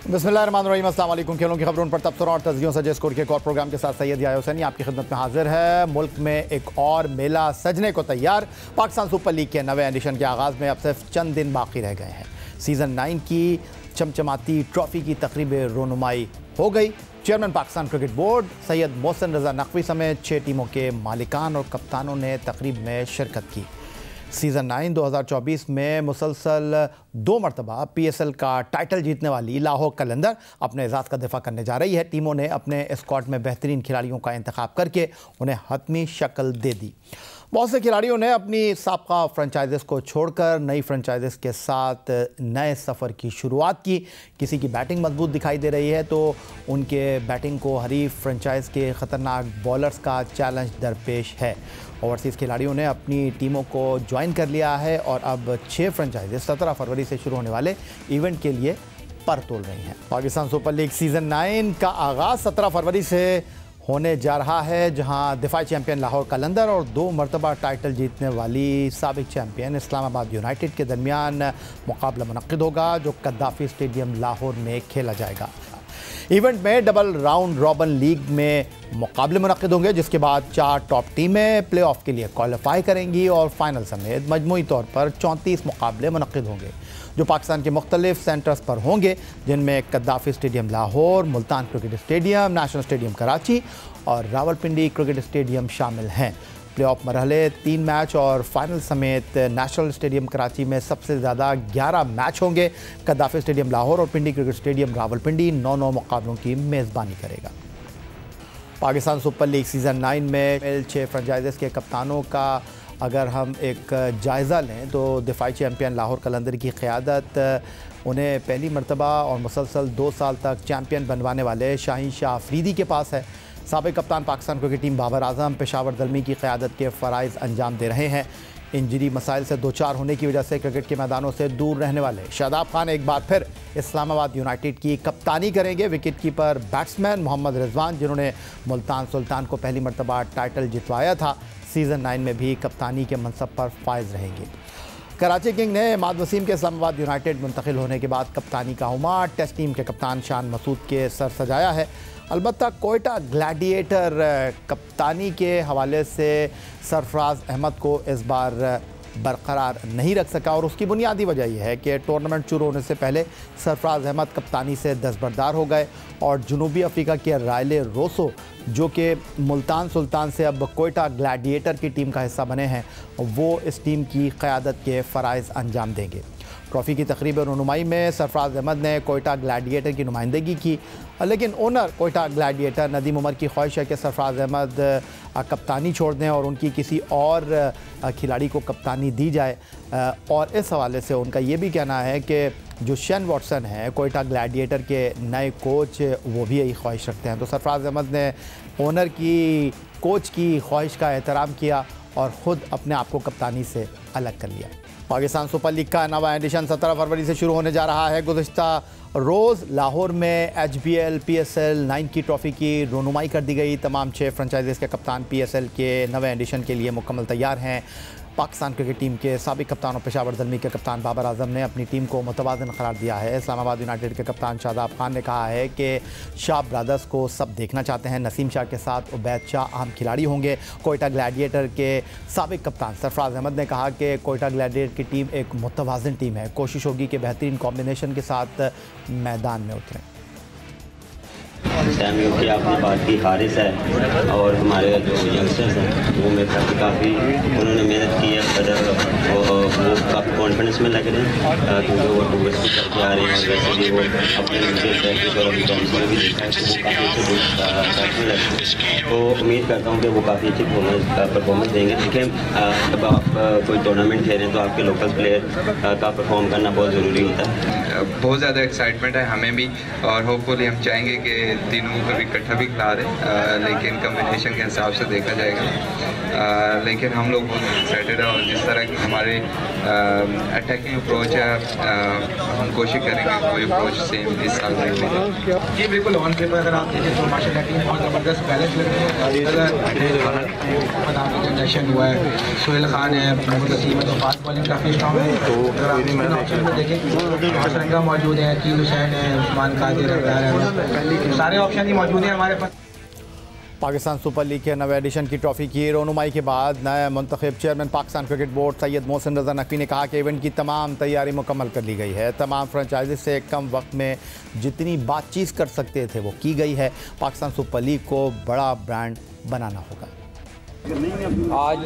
बिस्मिल्लाहिर्रहमानिर्रहीम, अस्सलाम वालेकुम। खेलों की खबरों पर तबसरा और तस्दीयों से स्कोर के एक और प्रोग्राम के साथ सैयद याह्या हुसैनी आपकी खिदमत में हाजिर है। मुल्क में एक और मेला सजने को तैयार। पाकिस्तान सुपर लीग के नवे एडिशन के आगाज़ में अब सिर्फ चंद दिन बाकी रह गए हैं। सीज़न 9 की चमचमाती ट्रॉफ़ी की तकरीब रोनुमाई हो गई। Chairman Pakistan cricket board Syed Mohsin Raza Naqvi समेत 6 टीमों के मालिकान और कप्तानों ने तकरीब में शिरकत की। सीज़न 9 2024 में मुसलसल 2 मरतबा PSL का टाइटल जीतने वाली लाहौर कलंदर अपने एजाज़ का दिफा करने जा रही है। टीमों ने अपने स्क्वाड में बेहतरीन खिलाड़ियों का इंतखाब करके उन्हें हतमी शक्ल दे दी। बहुत से खिलाड़ियों ने अपनी साबका फ्रेंचाइजेस को छोड़कर नई फ्रेंचाइजेस के साथ नए सफ़र की शुरुआत की। किसी की बैटिंग मजबूत दिखाई दे रही है तो उनके बैटिंग को हरीफ फ्रेंचाइज के ख़तरनाक बॉलर्स का चैलेंज दरपेश है। ओवरसीज़ खिलाड़ियों ने अपनी टीमों को ज्वाइन कर लिया है और अब 6 फ्रेंचाइजेस 17 फरवरी से शुरू होने वाले इवेंट के लिए पर तोल रही हैं। पाकिस्तान सुपर लीग सीज़न 9 का आगाज़ 17 फरवरी से होने जा रहा है, जहां दिफाई चैंपियन लाहौर कलंदर और 2 मरतबा टाइटल जीतने वाली साबिक चैंपियन इस्लामाबाद यूनाइटेड के दरमियान मुकाबला मुनक्किद होगा, जो कद्दाफी स्टेडियम लाहौर में खेला जाएगा। इवेंट में डबल राउंड रॉबन लीग में मुकाबले मुनक्किद होंगे, जिसके बाद 4 टॉप टीमें प्ले ऑफ के लिए क्वालिफाई करेंगी और फाइनल समेत मजमूई तौर पर 34 मुकाबले मुनक्किद होंगे, जो पाकिस्तान के मुख्तलिफ सेंटर्स पर होंगे, जिनमें Gaddafi stadium Lahore, Multan cricket stadium, national stadium Karachi और रावलपिंडी क्रिकेट स्टेडियम शामिल हैं। प्ले ऑफ मरहले 3 मैच और फाइनल समेत नेशनल स्टेडियम कराची में सबसे ज़्यादा 11 मैच होंगे। कद्दाफी स्टेडियम लाहौर और पिंडी क्रिकेट स्टेडियम रावलपिंडी 9-9 मुकाबलों की मेज़बानी करेगा। पाकिस्तान सुपर लीग सीज़न 9 में 6 फ्रेंचाइजेस के कप्तानों का अगर हम एक जायज़ा लें तो दिफाई चैंपियन लाहौर कलंदर की क़यादत उन्हें पहली मरतबा और मुसलसल 2 साल तक चैंपियन बनवाने वाले शाहीन शाह अफरीदी के पास है। साबिक कप्तान पाकिस्तान क्रिकेट टीम बाबर आजम पेशावर दलमी की क़यादत के फ़राइज़ अंजाम दे रहे हैं। इंजरी मसाइल से 2-4 होने की वजह से क्रिकेट के मैदानों से दूर रहने वाले शादाब खान एक बार फिर इस्लामाबाद यूनाइटेड की कप्तानी करेंगे। Wicket keeper batsman Mohammad Rizwan, जिन्होंने मुल्तान सुल्तान को पहली मरतबा टाइटल जितवाया था, सीज़न 9 में भी कप्तानी के मनसब पर फाइज रहेंगे। कराची किंग ने इमाद वसीम के इस्लामाबाद यूनाइटेड मुंतकिल होने के बाद कप्तानी का उमार टेस्ट टीम के कप्तान शान मसूद के सर सजाया है। अलबत्ता कोयटा ग्लैडिएटर कप्तानी के हवाले से सरफराज अहमद को इस बार बरकरार नहीं रख सका और उसकी बुनियादी वजह यह है कि टूर्नामेंट शुरू होने से पहले सरफराज अहमद कप्तानी से दस्तबरदार हो गए और जनूबी अफ्रीका के रायले रोसो, जो कि मुल्तान सुल्तान से अब कोयटा ग्लैडिएटर की टीम का हिस्सा बने हैं, वो इस टीम की क़यादत के फ़राइज़ अंजाम देंगे। ट्रॉफ़ी की तकरीब रुनुमाई में सरफराज अहमद ने कोयटा ग्लैडिएटर की नुमाइंदगी की, लेकिन ओनर कोयटा ग्लैडिएटर नदीम उमर की ख्वाहिश है कि सरफराज अहमद कप्तानी छोड़ दें और उनकी किसी और खिलाड़ी को कप्तानी दी जाए। और इस हवाले से उनका ये भी कहना है कि जो शेन वॉटसन है कोयटा ग्लैडिएटर के नए कोच, वो भी यही ख्वाहिश रखते हैं। तो सरफराज अहमद ने ओनर की कोच की ख्वाहिश का एहतराम किया और ख़ुद अपने आप को कप्तानी से अलग कर लिया। पाकिस्तान सुपर लीग का नवा एडिशन 17 फरवरी से शुरू होने जा रहा है। गुज़िश्ता रोज़ लाहौर में HBL PSL 9 की ट्रॉफ़ी की रोनुमाई कर दी गई। तमाम 6 फ्रेंचाइजेस के कप्तान PSL के नवे एडिशन के लिए मुकम्मल तैयार हैं। पाकिस्तान क्रिकेट टीम के साबिक कप्तान और पेशावर दलमी के कप्तान बाबर आजम ने अपनी टीम को मुतवाज़िन करार दिया है। इस्लामाबाद यूनाइटेड के कप्तान शादाब खान ने कहा है कि शाह ब्रदर्स को सब देखना चाहते हैं। नसीम शाह के साथ उबैद शाह अहम खिलाड़ी होंगे। कोयटा ग्लैडिएटर के साबिक कप्तान सरफराज अहमद ने कहा कि कोयटा ग्लैडिएटर की टीम एक मुतवाज़िन टीम है। कोशिश होगी कि बेहतरीन कॉम्बिनेशन के साथ मैदान में उतरें। टाइम की आपने बात की हारिस है और हमारे जो यंगस्टर्स हैं वो मेरे ख्याल से काफ़ी उन्होंने मेहनत की है, वो काफ़ी कॉन्फिडेंस में लग रहे हैं क्योंकि वो टूरिस्ट भी करके आ रहे हैं। वैसे भी वो अपने प्रैक्टिस और में भी देखा है तो वो काफ़ी अच्छे लगते हैं। तो उम्मीद करता हूँ कि वो काफ़ी अच्छी परफॉर्मेंस देंगे। देखिए जब आप कोई टूर्नामेंट खेल रहे हैं तो आपके लोकल प्लेयर का परफॉर्म करना बहुत ज़रूरी होता है। बहुत ज़्यादा एक्साइटमेंट है हमें भी और होपफुली हम चाहेंगे कि तीनों को भी इकट्ठा भी खिला दें, लेकिन कम्बिनेशन के हिसाब से देखा जाएगा। लेकिन हम लोग बहुत एक्साइटेड है और जिस तरह की हमारे अटैकिंग अप्रोच है हम कोशिश करेंगे कोई अप्रोच सेम इस साल देखने का। ये बिल्कुल ऑन पेपर अगर आप देखें तो माशाल्लाह टीम बहुत ज़बरदस्त बैलेंस लग रही है। नेशन हुआ है, सोहेल खान है, मोहम्मद वसीम है, तो फास्ट बॉलिंग काफ़ी स्ट्रॉन्ग है। तो अगर आप ऑप्शन में देखें तो तरंगा मौजूद है, अकील हुसैन है, उस्मान कादिर है, सारे ऑप्शन ही मौजूद हैं हमारे पास। पाकिस्तान सुपर लीग के नवे एडिशन की ट्रॉफी की रोनुमाई के बाद नए मुंतखब chairman Pakistan cricket board Syed Mohsin Raza Naqvi ने कहा कि इवेंट की तमाम तैयारी मुकम्मल कर ली गई है। तमाम फ्रेंचाइजी से कम वक्त में जितनी बातचीत कर सकते थे वो की गई है। पाकिस्तान सुपर लीग को बड़ा ब्रांड बनाना होगा। आज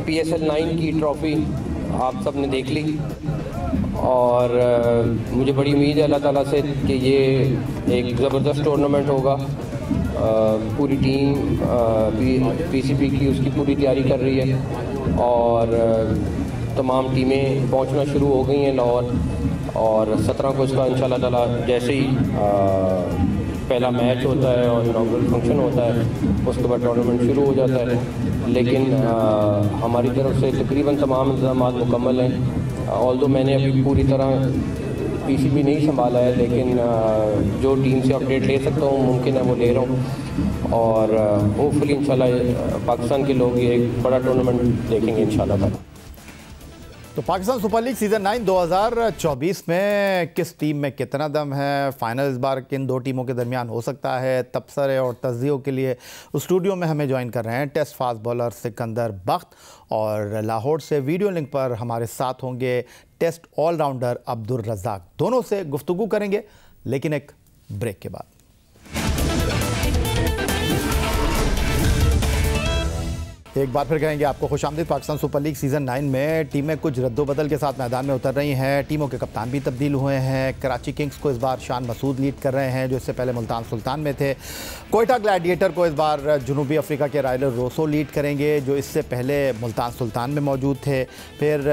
PSL 9 की ट्रॉफ़ी आप सब ने देख ली और मुझे बड़ी उम्मीद है अल्लाह ताला से कि ये एक ज़बरदस्त टूर्नामेंट होगा। पूरी टीम PCB की उसकी पूरी तैयारी कर रही है और तमाम टीमें पहुंचना शुरू हो गई हैं लाहौर और 17 को इसका इंशाल्लाह ताला जैसे ही पहला मैच होता है और इनॉग्रेशन फंक्शन होता है उसके बाद टूर्नामेंट शुरू हो जाता है। लेकिन हमारी तरफ से तकरीबन तमाम इंतजाम मुकम्मल हैं। ऑल्दो मैंने अभी पूरी तरह PCB नहीं संभाला है, लेकिन जो टीम से अपडेट ले सकता हूँ मुमकिन है वो ले रहा हूँ और होपफुली इंशाल्लाह पाकिस्तान के लोग ये एक बड़ा टूर्नामेंट देखेंगे इंशाल्लाह। तो पाकिस्तान सुपर लीग सीज़न 9 2024 में किस टीम में कितना दम है, फाइनल इस बार किन दो टीमों के दरमियान हो सकता है, तबसरे और तज्जियों के लिए स्टूडियो में हमें ज्वाइन कर रहे हैं टेस्ट फास्ट बॉलर सिकंदर बख्त और लाहौर से वीडियो लिंक पर हमारे साथ होंगे टेस्ट ऑलराउंडर अब्दुल रज़ाक। दोनों से गुफ्तगू करेंगे लेकिन एक ब्रेक के बाद। एक बार फिर कहेंगे आपको खुशामदीद। पाकिस्तान सुपर लीग सीज़न 9 में टीमें कुछ रद्दोबदल के साथ मैदान में उतर रही हैं। टीमों के कप्तान भी तब्दील हुए हैं। कराची किंग्स को इस बार शान मसूद लीड कर रहे हैं जो इससे पहले मुल्तान सुल्तान में थे। कोयटा ग्लैडिएटर को इस बार जनूबी अफ्रीका के राइलर रोसो लीड करेंगे जो इससे पहले मुल्तान सुल्तान में मौजूद थे। फिर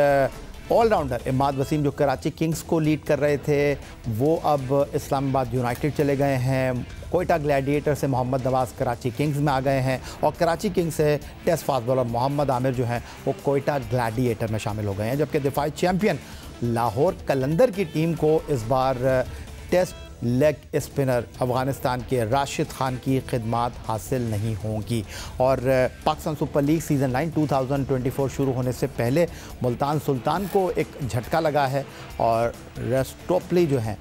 ऑलराउंडर इमाद वसीम जो कराची किंग्स को लीड कर रहे थे वो अब इस्लामाबाद यूनाइटेड चले गए हैं। कोयटा ग्लैडिएटर से मोहम्मद नवाज़ कराची किंग्स में आ गए हैं और कराची किंग्स से test fast bowler Mohammad Aamir जो हैं वो कोयटा ग्लैडिएटर में शामिल हो गए हैं। जबकि दिफाई चैम्पियन लाहौर कलंदर की टीम को इस बार टेस्ट लेग स्पिनर अफ़गानिस्तान के राशिद खान की खिदमात हासिल नहीं होंगी। और पाकिस्तान सुपर लीग सीज़न 9 2024 शुरू होने से पहले मुल्तान सुल्तान को एक झटका लगा है और रेस्टोपली जो हैं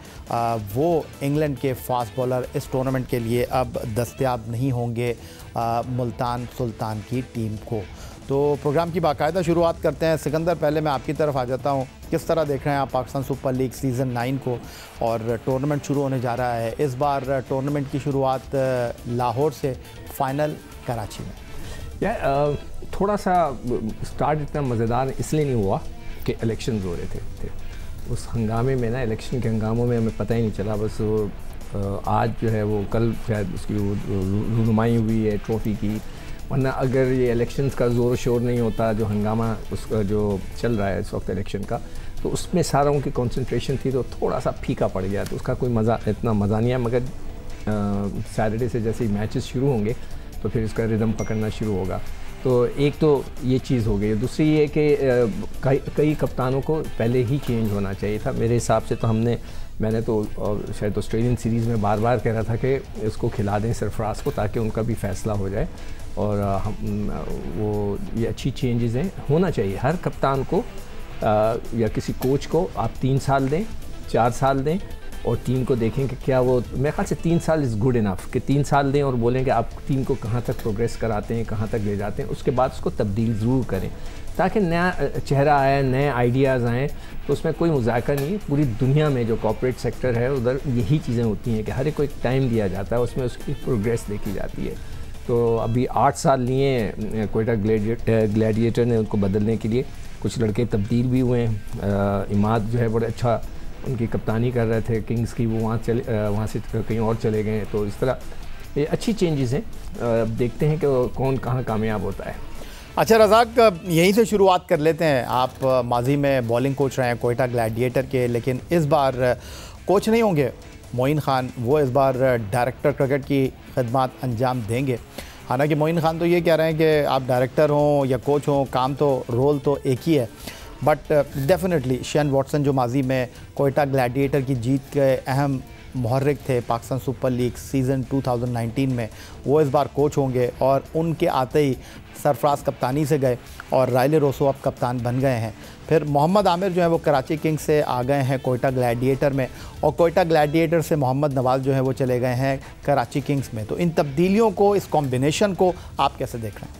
वो इंग्लैंड के फास्ट बॉलर इस टूर्नामेंट के लिए अब दस्तयाब नहीं होंगे मुल्तान सुल्तान की टीम को। तो प्रोग्राम की बाकायदा शुरुआत करते हैं। सिकंदर, पहले मैं आपकी तरफ आ जाता हूँ। किस तरह देख रहे हैं आप पाकिस्तान सुपर लीग सीज़न 9 को और टूर्नामेंट शुरू होने जा रहा है। इस बार टूर्नामेंट की शुरुआत लाहौर से, फाइनल कराची में। थोड़ा सा स्टार्ट इतना मज़ेदार इसलिए नहीं हुआ कि इलेक्शन हो रहे थे। उस हंगामे में ना, इलेक्शन के हंगामों में हमें पता ही नहीं चला। बस आज जो है वो कल शायद उसकी रूनुमाई हुई है ट्रॉफ़ी की, वरना अगर ये इलेक्शंस का ज़ोर शोर नहीं होता, जो हंगामा उसका जो चल रहा है इस वक्त इलेक्शन का, तो उसमें सारा उनकी कंसंट्रेशन थी तो थोड़ा सा फीका पड़ गया, तो उसका कोई इतना मज़ा नहीं है। मगर सैटरडे से जैसे ही मैचेस शुरू होंगे तो फिर इसका रिदम पकड़ना शुरू होगा। तो एक तो ये चीज़ हो गई। दूसरी ये कि कई कप्तानों को पहले ही चेंज होना चाहिए था मेरे हिसाब से। तो मैंने तो शायद ऑस्ट्रेलियन सीरीज़ में बार बार कह रहा था कि इसको खिला दें सरफराज को ताकि उनका भी फ़ैसला हो जाए। और ये अच्छी चेंजेस हैं, होना चाहिए हर कप्तान को या किसी कोच को। आप 3 साल दें, 4 साल दें और टीम को देखें कि क्या वो, मेरे ख्याल से 3 साल इज़ गुड इनफ कि 3 साल दें और बोलें कि आप टीम को कहाँ तक प्रोग्रेस कराते हैं, कहाँ तक ले जाते हैं। उसके बाद उसको तब्दील ज़रूर करें ताकि नया चेहरा आए, नए आइडियाज़ आएँ। तो उसमें कोई मुज़ायका नहीं है। पूरी दुनिया में जो कॉर्पोरेट सेक्टर है उधर यही चीज़ें होती हैं कि हर एक को एक टाइम दिया जाता है, उसमें उसकी प्रोग्रेस देखी जाती है। तो अभी 8 साल लिए कोयटा ग्लैडिएटर ने उनको बदलने के लिए। कुछ लड़के तब्दील भी हुए हैं। इमाद जो है बड़ा अच्छा उनकी कप्तानी कर रहे थे किंग्स की, वो वहाँ से कहीं और चले गए। तो इस तरह ये अच्छी चेंजेस हैं। अब देखते हैं कि कौन कहाँ कामयाब होता है। अच्छा रज़ाक, यहीं से शुरुआत कर लेते हैं। आप माजी में बॉलिंग कोच रहे हैं कोयटा ग्लैडिएटर के, लेकिन इस बार कोच नहीं होंगे मोइन खान, वो इस बार डायरेक्टर क्रिकेट की खिदमत अंजाम देंगे। हालांकि मोइन खान तो ये कह रहे हैं कि आप डायरेक्टर हों या कोच हों, काम तो रोल तो एक ही है। बट डेफिनेटली शेन वॉटसन जो माजी में कोयटा ग्लैडिएटर की जीत के अहम मुहर्रिक थे पाकिस्तान सुपर लीग सीज़न 2019 में, वो इस बार कोच होंगे और उनके आते ही सरफराज कप्तानी से गए और रायले रोसो अब कप्तान बन गए हैं। फिर मोहम्मद आमिर जो है वो कराची किंग्स से आ गए हैं कोयटा ग्लैडिएटर में, और कोयटा ग्लैडिएटर से मोहम्मद नवाज़ जो है वो चले गए हैं कराची किंग्स में। तो इन तब्दीलियों को, इस कॉम्बिनेशन को आप कैसे देख रहे हैं?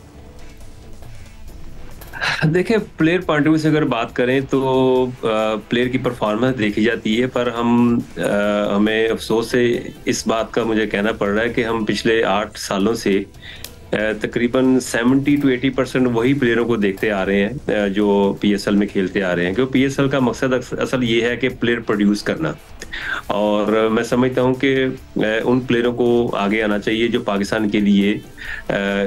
देखिए, प्लेयर पॉइंट ऑफ व्यू से अगर बात करें तो प्लेयर की परफॉर्मेंस देखी जाती है, पर हमें अफसोस से इस बात का मुझे कहना पड़ रहा है कि हम पिछले 8 सालों से तकरीबन 70 to 80% वही प्लेयरों को देखते आ रहे हैं जो PSL में खेलते आ रहे हैं, क्योंकि PSL का मकसद असल ये है कि प्लेयर प्रोड्यूस करना, और मैं समझता हूँ कि उन प्लेयरों को आगे आना चाहिए जो पाकिस्तान के लिए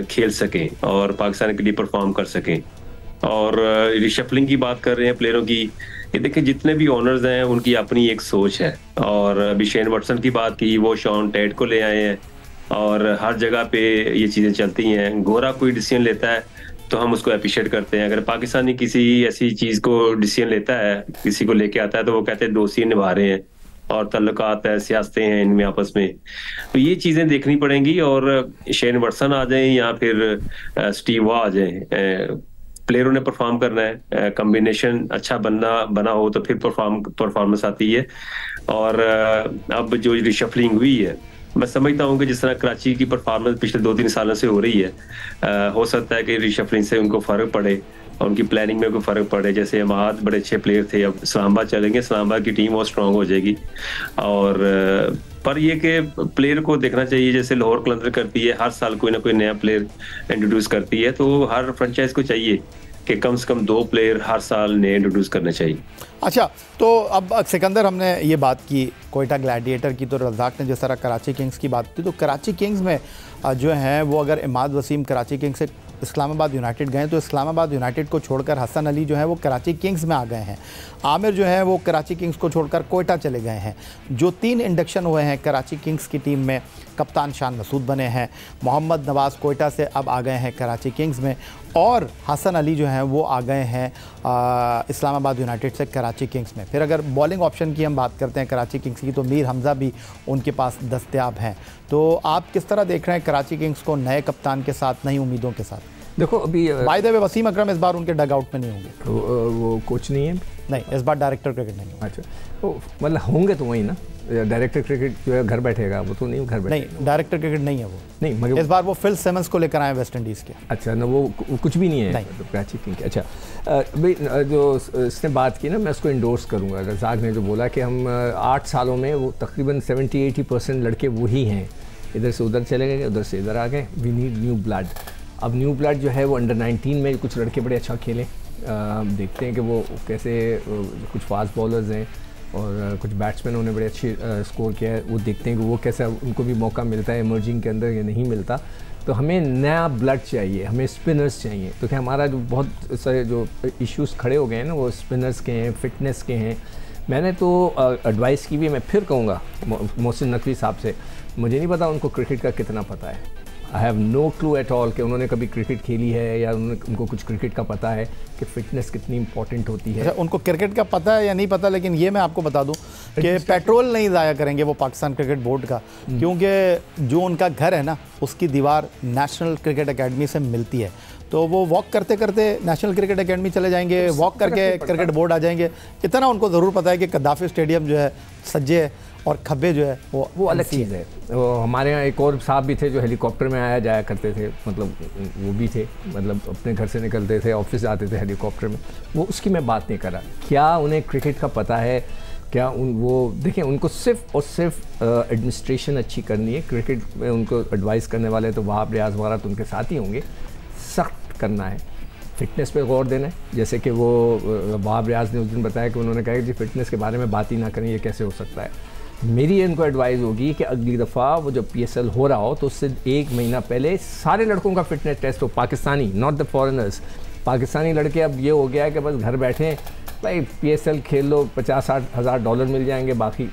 खेल सकें और पाकिस्तान के लिए परफॉर्म कर सकें। और रिशफलिंग की बात कर रहे हैं प्लेयरों की, ये देखिए जितने भी ओनर्स हैं उनकी अपनी एक सोच है, और अभी शेन वॉटसन की बात की, वो शॉन टेट को ले आए हैं और हर जगह पे ये चीज़ें चलती हैं। गोरा कोई डिसीजन लेता है तो हम उसको अप्रिशिएट करते हैं, अगर पाकिस्तानी किसी ऐसी चीज़ को डिसीजन लेता है, किसी को लेके आता है, तो वो कहते हैं दोस्ती निभा रहे हैं और तल्लुकात है, सियासतें हैं इनमें आपस में। तो ये चीज़ें देखनी पड़ेंगी, और शेन वॉटसन आ जाएं या फिर स्टीव वॉ आ जाएं, प्लेयरों ने परफॉर्म करना है, कॉम्बिनेशन अच्छा बना हो तो फिर परफॉर्मेंस आती है। और अब जो रिशफलिंग हुई है, मैं समझता हूँ कि जिस तरह कराची की परफॉर्मेंस पिछले 2-3 सालों से हो रही है, हो सकता है कि रिशफलिंग से उनको फ़र्क पड़े और उनकी प्लानिंग में कोई फ़र्क पड़े। जैसे अमाद बड़े अच्छे प्लेयर थे, अब इस्लामाबाद चलेंगे, इस्लामाबाद की टीम और स्ट्रांग हो जाएगी। और पर ये कि प्लेयर को देखना चाहिए, जैसे लाहौर कलंदर करती है, हर साल कोई ना कोई नया प्लेयर इंट्रोड्यूस करती है, तो हर फ्रेंचाइज को चाहिए कि कम से कम 2 प्लेयर हर साल नए इंट्रोड्यूस करने चाहिए। अच्छा, तो अब सिकंदर, हमने ये बात की कोयटा ग्लैडिएटर की, तो रज़ाक ने जिस तरह कराची किंग्स की बात की, तो कराची किंग्स में जो हैं वो अगर इमाद वसीम कराची किंग्स से इस्लामाबाद यूनाइटेड गए, तो इस्लामाबाद यूनाइटेड को छोड़कर हसन अली जो है वो कराची किंग्स में आ गए हैं। आमिर जो है वो कराची किंग्स को छोड़कर कोयटा चले गए हैं। जो 3 इंडक्शन हुए हैं कराची किंग्स की टीम में, कप्तान शान मसूद बने हैं, मोहम्मद नवाज़ कोयटा से अब आ गए हैं कराची किंग्स में, और हसन अली जो हैं वो आ गए हैं इस्लामाबाद यूनाइटेड से कराची किंग्स में। फिर अगर बॉलिंग ऑप्शन की हम बात करते हैं कराची किंग्स की, तो मीर हमज़ा भी उनके पास दस्तयाब हैं। तो आप किस तरह देख रहे हैं कराची किंग्स को नए कप्तान के साथ, नई उम्मीदों के साथ? देखो, अभी बाय द वे वसीम अकरम इस बार उनके डग आउट में नहीं होंगे। वो कोच नहीं है? नहीं, इस बार डायरेक्टर क्रिकेट नहीं होगा। अच्छा, तो मतलब होंगे तो वही ना, डायरेक्टर क्रिकेट जो है घर बैठेगा, वो तो नहीं घर बैठेगा। नहीं, डायरेक्टर क्रिकेट नहीं है वो। नहीं, मगर इस बार वो फिल सिमंस को लेकर आए वेस्ट इंडीज़ के। अच्छा, ना वो कुछ भी नहीं है तो कराची किंग। अच्छा भाई, जो इसने बात की ना, मैं उसको इंडोर्स करूँगा। रज़ाक ने जो बोला कि हम 8 सालों में वो तकरीबन 70-80% लड़के वही हैं, इधर से उधर चले गए, उधर से इधर आ गए। We need new blood. अब न्यू ब्लड जो है वो अंडर 19 में कुछ लड़के बड़े अच्छा खेलें, देखते हैं कि वो कैसे, कुछ फास्ट बॉलर्स हैं और कुछ बैट्समैनों ने बड़े अच्छे स्कोर किया है, वो देखते हैं कि वो कैसा उनको भी मौका मिलता है इमर्जिंग के अंदर या नहीं मिलता। तो हमें नया ब्लड चाहिए, हमें स्पिनर्स चाहिए। तो क्या हमारा जो बहुत सारे जो इश्यूज़ खड़े हो गए हैं ना, वो स्पिनर्स के हैं, फिटनेस के हैं। मैंने तो एडवाइस की भी, मैं फिर कहूँगा मोहसिन नकवी साहब से, मुझे नहीं पता उनको क्रिकेट का कितना पता है। I have no clue at all कि उन्होंने कभी क्रिकेट खेली है या उनको कुछ क्रिकेट का पता है कि फ़िटनेस कितनी इंपॉर्टेंट होती है। अच्छा, उनको क्रिकेट का पता है या नहीं पता, लेकिन ये मैं आपको बता दूं कि पेट्रोल नहीं ज़ाया करेंगे वो पाकिस्तान क्रिकेट बोर्ड का, क्योंकि जो उनका घर है ना, उसकी दीवार नेशनल क्रिकेट एकेडमी से मिलती है। तो वो वॉक करते करते नेशनल क्रिकेट एकेडमी चले जाएंगे, वॉक करके क्रिकेट बोर्ड आ जाएंगे। इतना उनको ज़रूर पता है कि गद्दाफी स्टेडियम जो है सज्जे और खब्बे जो है वो अलग चीज़ है। वो हमारे यहाँ एक और साहब भी थे जो हेलीकॉप्टर में आया जाया करते थे, मतलब वो भी थे, मतलब अपने घर से निकलते थे, ऑफिस जाते थे हेलीकॉप्टर में। वो उसकी मैं बात नहीं कर रहा, क्या उन्हें क्रिकेट का पता है, क्या वो देखिए, उनको सिर्फ और सिर्फ एडमिनिस्ट्रेशन अच्छी करनी है। क्रिकेट में उनको एडवाइस करने वाले तो वहाब रियाज वगैरह तो उनके साथ ही होंगे। सख्त करना है, फिटनेस पे गौर देना है। जैसे कि वो वहाब रियाज ने उस दिन बताया कि उन्होंने कहा कि जी फिटनेस के बारे में बात ही ना करें, ये कैसे हो सकता है। मेरी इनको एडवाइस होगी कि अगली दफ़ा वो जब PSL हो रहा हो तो उससे 1 महीना पहले सारे लड़कों का फिटनेस टेस्ट हो, Pakistani, not the foreigners. Pakistani लड़के अब ये हो गया है कि बस घर बैठे भाई PSL खेल लो, 50-60 हज़ार डॉलर मिल जाएंगे, बाकी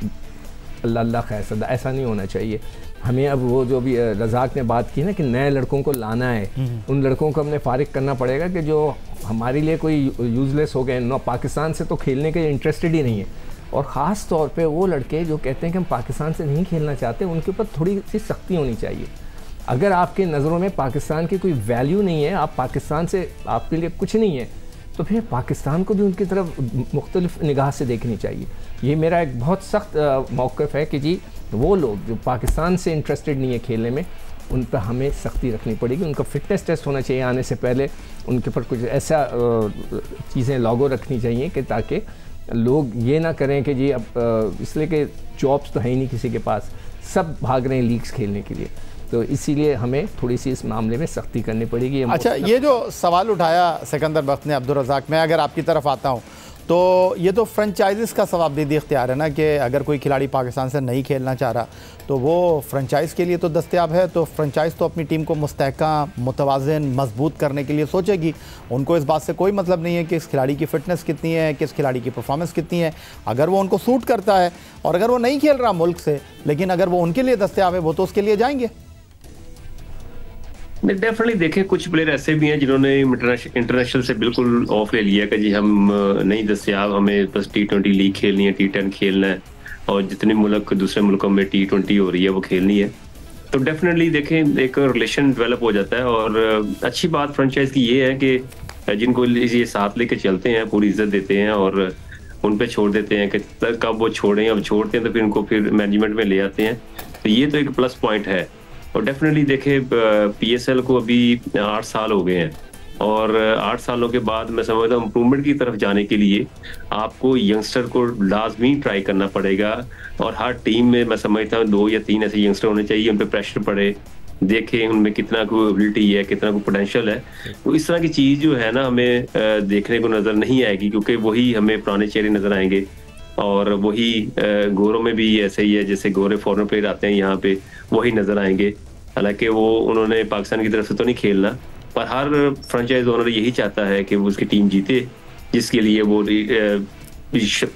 अल्लाह अल्लाह खैर सदा। ऐसा नहीं होना चाहिए हमें। अब वो जो भी रज़ाक ने बात की ना कि नए लड़कों को लाना है, उन लड़कों को हमने फारिग करना पड़ेगा कि जो हमारे लिए कोई यूज़लेस हो गए ना, पाकिस्तान से तो खेलने के इंटरेस्टेड ही नहीं है। और ख़ास तौर पे वो लड़के जो कहते हैं कि हम पाकिस्तान से नहीं खेलना चाहते, उनके ऊपर थोड़ी सी सख्ती होनी चाहिए। अगर आपके नज़रों में पाकिस्तान की कोई वैल्यू नहीं है, आप पाकिस्तान से आपके लिए कुछ नहीं है, तो फिर पाकिस्तान को भी उनकी तरफ मुख्तलिफ निगाह से देखनी चाहिए। ये मेरा एक बहुत सख्त मौक़िफ़ है कि जी वो लोग जो पाकिस्तान से इंटरेस्टेड नहीं है खेलने में, उन पर हमें सख्ती रखनी पड़ेगी। उनका फ़िटनेस टेस्ट होना चाहिए आने से पहले, उनके ऊपर कुछ ऐसा चीज़ें लागू रखनी चाहिए कि ताकि लोग ये ना करें कि जी अब इसलिए कि जॉब्स तो है ही नहीं किसी के पास, सब भाग रहे हैं लीग्स खेलने के लिए, तो इसीलिए हमें थोड़ी सी इस मामले में सख्ती करनी पड़ेगी। अच्छा, ये जो सवाल उठाया सिकंदर बख्त ने, अब्दुल रज़ाक, मैं अगर आपकी तरफ आता हूँ तो ये तो फ्रेंचाइज़ का सवाबदीदी इख्तियार है ना कि अगर कोई खिलाड़ी पाकिस्तान से नहीं खेलना चाह रहा तो वो फ्रेंचाइज़ के लिए तो दस्तयाब है, तो फ्रेंचाइज़ तो अपनी टीम को मुस्तहकम, मुतवाज़िन, मजबूत करने के लिए सोचेगी। उनको इस बात से कोई मतलब नहीं है कि इस खिलाड़ी की फ़िटनेस कितनी है, किस खिलाड़ी की परफॉर्मेंस कितनी है। अगर वो उनको सूट करता है और अगर वो नहीं खेल रहा मुल्क से, लेकिन अगर वो उनके लिए दस्तयाब है, वो तो उसके लिए जाएंगे। डेफिनेटली देखें, कुछ प्लेयर ऐसे भी हैं जिन्होंने इंटरनेशनल से बिल्कुल ऑफ ले लिया कि जी हम नहीं दस्तयाब, हमें बस T20 लीग खेलनी है, T10 खेलना है, और जितने मुल्क दूसरे मुल्कों में T20 हो रही है वो खेलनी है। तो डेफिनेटली देखें, एक रिलेशन डेवलप हो जाता है। और अच्छी बात फ्रेंचाइज की ये है कि जिनको ये साथ लेके चलते हैं, पूरी इज्जत देते हैं और उन पे छोड़ देते हैं कि कब वो छोड़ें, अब छोड़ते हैं तो फिर उनको फिर मैनेजमेंट में ले आते हैं। तो ये तो एक प्लस पॉइंट है। और डेफिनेटली देखें, PSL को अभी 8 साल हो गए हैं और 8 सालों के बाद मैं समझता हूँ इम्प्रूवमेंट की तरफ जाने के लिए आपको यंगस्टर को लाजमी ट्राई करना पड़ेगा। और हर टीम में मैं समझता हूँ 2 या 3 ऐसे यंगस्टर होने चाहिए, उन पर प्रेशर पड़े, देखें उनमें कितना कोई एबिलिटी है, कितना कोई पोटेंशियल है। तो इस तरह की चीज़ जो है ना हमें देखने को नज़र नहीं आएगी, क्योंकि वही हमें पुराने चेहरे नज़र आएंगे। और वही गोरों में भी ऐसे ही है, जैसे गोरे फॉरेन प्लेयर आते हैं यहाँ पे, वही नजर आएंगे। हालांकि वो उन्होंने पाकिस्तान की तरफ से तो नहीं खेलना, पर हर फ्रेंचाइज ओनर यही चाहता है कि वो उसकी टीम जीते, जिसके लिए वो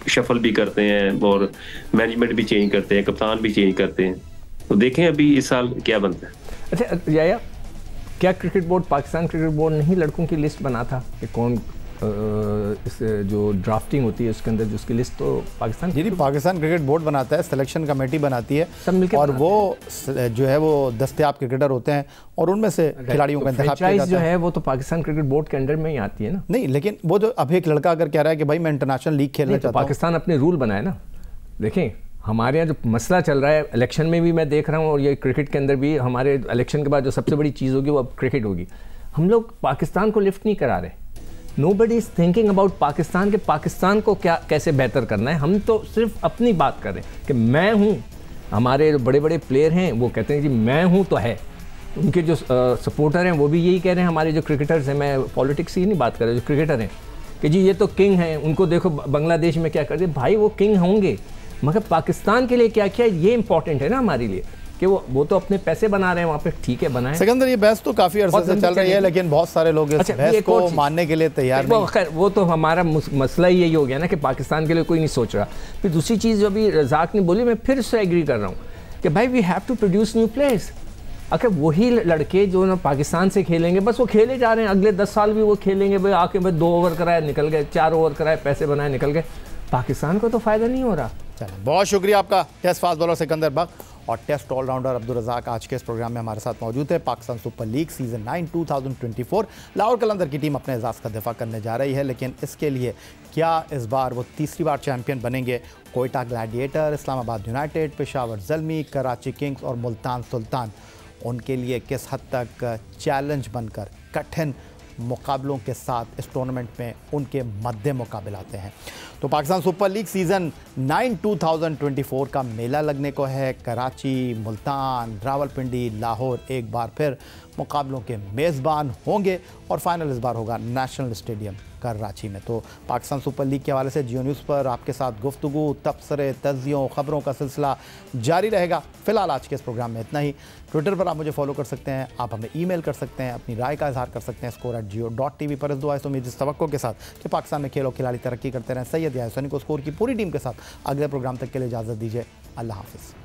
शफल भी करते हैं और मैनेजमेंट भी चेंज करते हैं, कप्तान भी चेंज करते हैं। तो देखें अभी इस साल क्या बनता है। अच्छा याया, क्या cricket board, Pakistan cricket board नहीं लड़कों की लिस्ट बना था कि कौन इस जो ड्राफ्टिंग होती है उसके अंदर जो उसकी लिस्ट तो पाकिस्तान क्रिकेट बोर्ड बनाता है, सिलेक्शन कमेटी बनाती है, सब मिलकर और वो जो है वो दस्तयाब क्रिकेटर होते हैं और उनमें से खिलाड़ियों का इंतखाब किया जाता है। जो है वो तो पाकिस्तान क्रिकेट बोर्ड के अंडर में ही आती है ना। नहीं, लेकिन वो जो अब एक लड़का अगर कह रहा है कि भाई मैं इंटरनेशनल लीग खेलना चाहता हूं, पाकिस्तान अपने रूल बनाए ना। देखें हमारे यहाँ जो मसला चल रहा है इलेक्शन में भी मैं देख रहा हूँ, और ये क्रिकेट के अंदर भी हमारे इलेक्शन के बाद जो सबसे बड़ी चीज़ होगी वो अब क्रिकेट होगी। हम लोग पाकिस्तान को लिफ्ट नहीं करा रहे। Nobody is thinking about Pakistan के पाकिस्तान को क्या कैसे बेहतर करना है। हम तो सिर्फ अपनी बात कर रहे हैं कि मैं हूँ, हमारे जो बड़े बड़े प्लेयर हैं वो कहते हैं कि मैं हूँ तो है, उनके जो सपोर्टर हैं वो भी यही कह रहे हैं, हमारे जो क्रिकेटर्स हैं, मैं पॉलिटिक्स की नहीं बात कर रहा, जो क्रिकेटर हैं कि जी ये तो किंग हैं, उनको देखो बांग्लादेश में क्या करते। भाई वो किंग होंगे, मगर पाकिस्तान के लिए क्या किया ये इंपॉर्टेंट है ना हमारे लिए, कि वो तो अपने पैसे बना रहे हैं वहाँ पे, ठीक है बनाएं। सिकंदर, ये बहस तो काफ़ी अर्से से चल रही है, लेकिन बहुत सारे लोग इस बहस को मानने के लिए तैयार नहीं। खैर वो तो हमारा मसला ही यही हो गया ना कि पाकिस्तान के लिए कोई नहीं सोच रहा। फिर दूसरी चीज़ जो अभी रज़ाक ने बोली, मैं फिर उससे एग्री कर रहा हूँ कि भाई we have to produce new players. अगर वही लड़के जो ना पाकिस्तान से खेलेंगे, बस वो खेले जा रहे हैं, अगले 10 साल भी वो खेलेंगे, भाई आके भाई 2 ओवर कराए निकल गए, 4 ओवर कराए पैसे बनाए निकल गए, पाकिस्तान को तो फ़ायदा नहीं हो रहा। चलो, बहुत शुक्रिया आपका टेस्ट फास्ट बॉलर सिकंदर बख्त और टेस्ट ऑलराउंडर अब्दुल रज़ाक आज के इस प्रोग्राम में हमारे साथ मौजूद है। Pakistan super league season 9 2024 Lahore Qalandar की टीम अपने एजाज़ का दिफा करने जा रही है, लेकिन इसके लिए क्या इस बार वो तीसरी बार चैंपियन बनेंगे? Quetta gladiator, Islamabad United, Peshawar Zalmi, Karachi Kings और मुल्तान सुल्तान उनके लिए किस हद तक चैलेंज बनकर कठिन मुकाबलों के साथ इस टूर्नामेंट में उनके मद्दे मुकाबले आते हैं। तो पाकिस्तान सुपर लीग सीज़न 9 2024 का मेला लगने को है। कराची, मुल्तान, रावलपिंडी, लाहौर एक बार फिर मुकाबलों के मेज़बान होंगे और फाइनल इस बार होगा नेशनल स्टेडियम कराची में। तो पाकिस्तान सुपर लीग के हवाले से जियो न्यूज़ पर आपके साथ गुफ्तगू, तबसरे, तज्जियों, ख़बरों का सिलसिला जारी रहेगा। फ़िलहाल आज के इस प्रोग्राम में इतना ही। ट्विटर पर आप मुझे फॉलो कर सकते हैं, आप हमें ईमेल कर सकते हैं, अपनी राय का इजहार कर सकते हैं score@jio.tv पर। इस दुआ से उम्मीद इस तवक्को के साथ कि पाकिस्तान में खेल और खिलाड़ी तरक्की करते रहें। सैयद यासनी को स्कोर की पूरी टीम के साथ अगले प्रोग्राम तक के लिए इजाज़त दीजिए। अल्लाह हाफ़िज़।